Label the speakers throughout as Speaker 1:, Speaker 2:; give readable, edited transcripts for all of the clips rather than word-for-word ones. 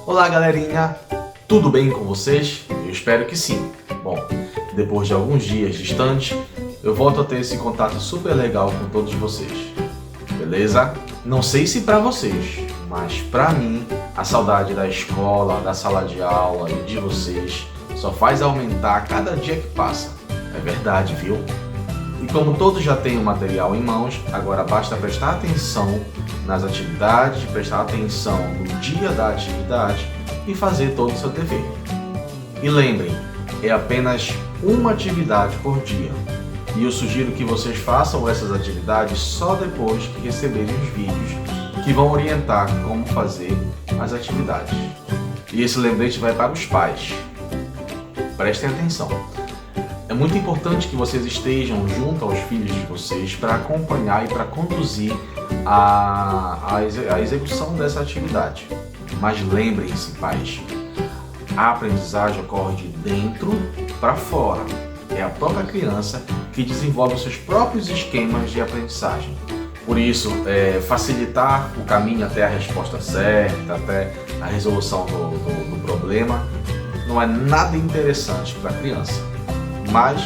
Speaker 1: Olá galerinha, tudo bem com vocês? Eu espero que sim. Bom, depois de alguns dias distantes, eu volto a ter esse contato super legal com todos vocês. Beleza? Não sei se pra vocês, mas pra mim, a saudade da escola, da sala de aula e de vocês só faz aumentar a cada dia que passa. É verdade, viu? E como todos já têm o material em mãos, agora basta prestar atenção nas atividades, prestar atenção no dia da atividade e fazer todo o seu dever. E lembrem, é apenas uma atividade por dia. E eu sugiro que vocês façam essas atividades só depois que receberem os vídeos que vão orientar como fazer as atividades. E esse lembrete vai para os pais. Prestem atenção. É muito importante que vocês estejam junto aos filhos de vocês para acompanhar e para conduzir a execução dessa atividade. Mas lembrem-se, pais, a aprendizagem ocorre de dentro para fora. É a própria criança que desenvolve os seus próprios esquemas de aprendizagem. Por isso, facilitar o caminho até a resposta certa, até a resolução do problema, não é nada interessante para a criança. Mas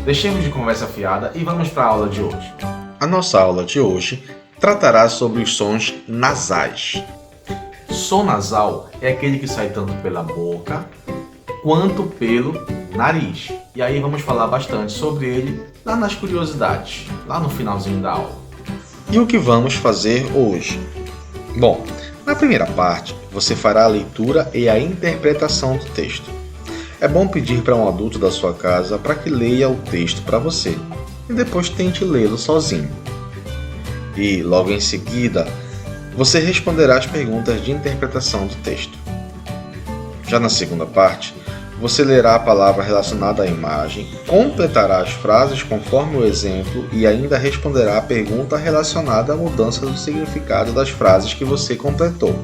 Speaker 1: deixemos de conversa fiada e vamos para a aula de hoje. A nossa aula de hoje tratará sobre os sons nasais. Som nasal é aquele que sai tanto pela boca quanto pelo nariz. E aí vamos falar bastante sobre ele lá nas curiosidades, lá no finalzinho da aula. E o que vamos fazer hoje? Bom, na primeira parte você fará a leitura e a interpretação do texto. É bom pedir para um adulto da sua casa para que leia o texto para você e depois tente lê-lo sozinho. E, logo em seguida, você responderá as perguntas de interpretação do texto. Já na segunda parte, você lerá a palavra relacionada à imagem, completará as frases conforme o exemplo e ainda responderá a pergunta relacionada à mudança do significado das frases que você completou.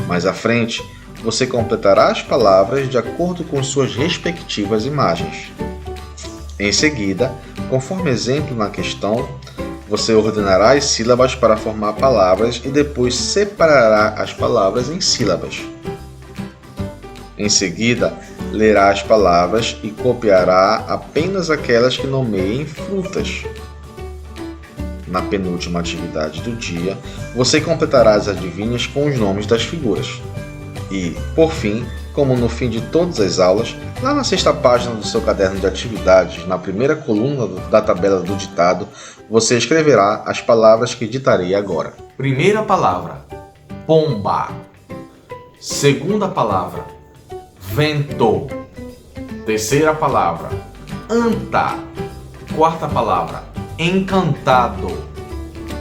Speaker 1: Mais à frente, você completará as palavras de acordo com suas respectivas imagens. Em seguida, conforme exemplo na questão, você ordenará as sílabas para formar palavras e depois separará as palavras em sílabas. Em seguida, lerá as palavras e copiará apenas aquelas que nomeiem frutas. Na penúltima atividade do dia, você completará as adivinhas com os nomes das figuras. E, por fim, como no fim de todas as aulas, lá na sexta página do seu caderno de atividades, na primeira coluna da tabela do ditado, você escreverá as palavras que ditarei agora. Primeira palavra, pomba. Segunda palavra, vento. Terceira palavra, anta. Quarta palavra, encantado.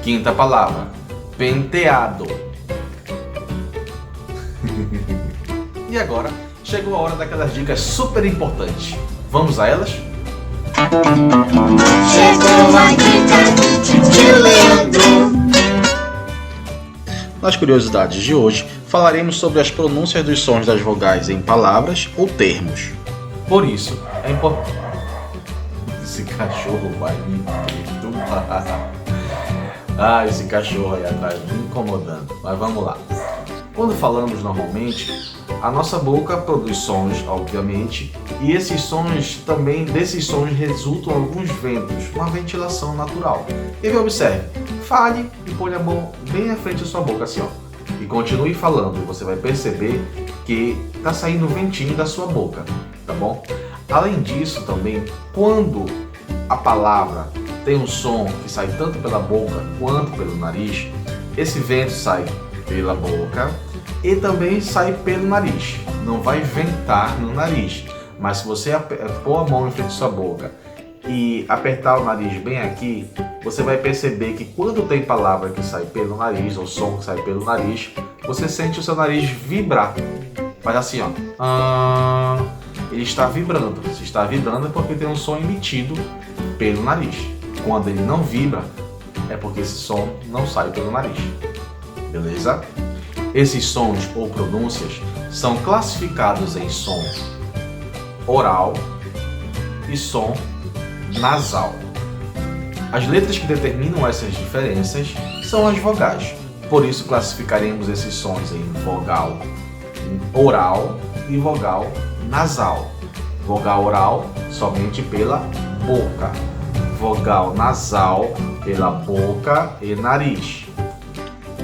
Speaker 1: Quinta palavra, penteado. E agora, chegou a hora daquelas dicas super importantes. Vamos a elas?
Speaker 2: Chegou a dica do tio Leandro.
Speaker 1: Nas curiosidades de hoje, falaremos sobre as pronúncias dos sons das vogais em palavras ou termos. Por isso, é importante... Esse cachorro vai me perturbar. Esse cachorro aí atrás me incomodando. Mas vamos lá. Quando falamos normalmente, a nossa boca produz sons, obviamente, e desses sons resultam alguns ventos, uma ventilação natural. E observe, fale e ponha a mão bem à frente da sua boca, assim, ó. E continue falando, e você vai perceber que está saindo um ventinho da sua boca, tá bom? Além disso, também, quando a palavra tem um som que sai tanto pela boca quanto pelo nariz, esse vento sai pela boca e também sai pelo nariz. Não vai ventar no nariz, mas se você pôr a mão em frente à sua boca e apertar o nariz bem aqui, você vai perceber que quando tem palavra que sai pelo nariz, ou som que sai pelo nariz, você sente o seu nariz vibrar. Faz assim, ó. Ele está vibrando. Se está vibrando é porque tem um som emitido pelo nariz. Quando ele não vibra, é porque esse som não sai pelo nariz. Beleza? Esses sons ou pronúncias são classificados em som oral e som nasal. As letras que determinam essas diferenças são as vogais. Por isso classificaremos esses sons em vogal oral e vogal nasal. Vogal oral somente pela boca, vogal nasal pela boca e nariz.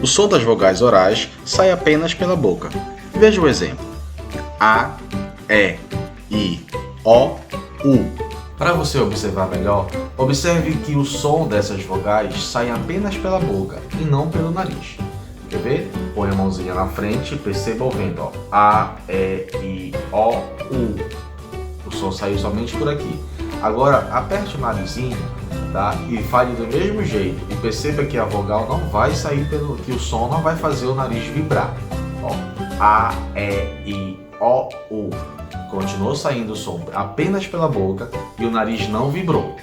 Speaker 1: O som das vogais orais sai apenas pela boca. Veja o exemplo: A, E, I, O, U. Para você observar melhor, observe que o som dessas vogais sai apenas pela boca e não pelo nariz. Quer ver? Põe a mãozinha na frente e perceba ouvindo, ó. A, E, I, O, U. O som saiu somente por aqui. Agora, aperte o narizinho, tá? E fale do mesmo jeito. E perceba que a vogal não vai sair que o som não vai fazer o nariz vibrar. Ó. A, E, I, O, U. Continuou saindo o som apenas pela boca e o nariz não vibrou.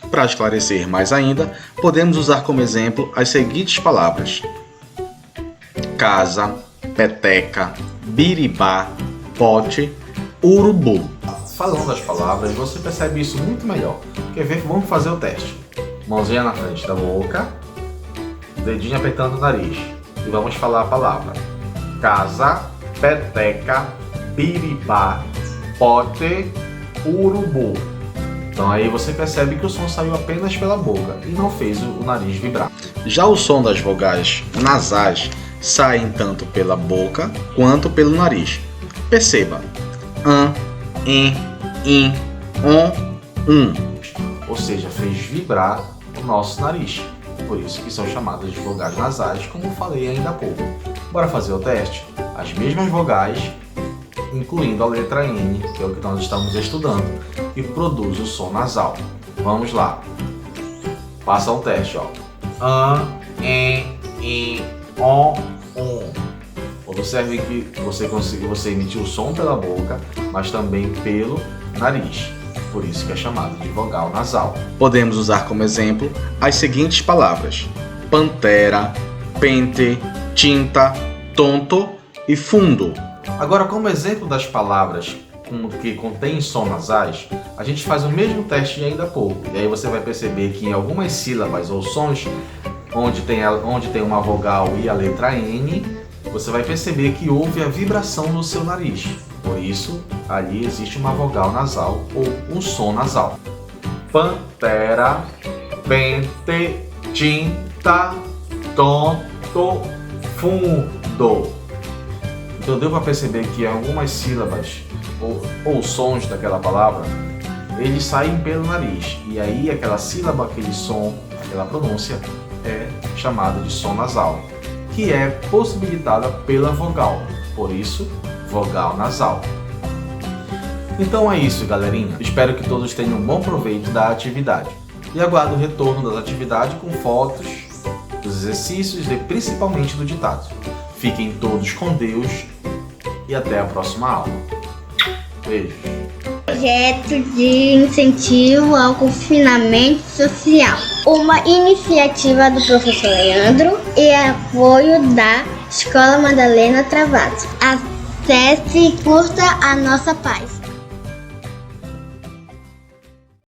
Speaker 1: Para esclarecer mais ainda, podemos usar como exemplo as seguintes palavras: casa, peteca, biribá, pote, urubu. Falando as palavras, você percebe isso muito melhor. Quer ver? Vamos fazer o teste. Mãozinha na frente da boca, dedinho apertando o nariz. E vamos falar a palavra: casa, peteca, biribá, pote, urubu. Então aí você percebe que o som saiu apenas pela boca e não fez o nariz vibrar. Já o som das vogais nasais saem tanto pela boca quanto pelo nariz. Perceba: an, em, in, on, ou seja, fez vibrar o nosso nariz. Por isso que são chamadas de vogais nasais, como falei ainda há pouco. Bora fazer o teste? As mesmas vogais, incluindo a letra N, que é o que nós estamos estudando, e produz o som nasal. Vamos lá. Passa um teste, ó. An, em, in, on. Observe que você emitiu o som pela boca, mas também pelo nariz. Por isso que é chamado de vogal nasal. Podemos usar como exemplo as seguintes palavras: pantera, pente, tinta, tonto e fundo. Agora, como exemplo das palavras que contêm som nasais, a gente faz o mesmo teste de ainda há pouco. E aí você vai perceber que em algumas sílabas ou sons onde tem uma vogal e a letra N, você vai perceber que houve a vibração no seu nariz. Por isso, ali existe uma vogal nasal ou um som nasal. Pantera, pente, tinta, tonto, fundo. Então deu para perceber que algumas sílabas ou sons daquela palavra, eles saem pelo nariz. E aí aquela sílaba, aquele som, aquela pronúncia é chamada de som nasal, que é possibilitada pela vogal. Por isso, vogal nasal. Então é isso, galerinha. Espero que todos tenham um bom proveito da atividade. E aguardo o retorno das atividades com fotos, dos exercícios e principalmente do ditado. Fiquem todos com Deus e até a próxima aula. Beijos.
Speaker 3: Projeto de incentivo ao confinamento social. Uma iniciativa do professor Leandro e apoio da Escola Madalena Travassos. Acesse e curta a nossa página.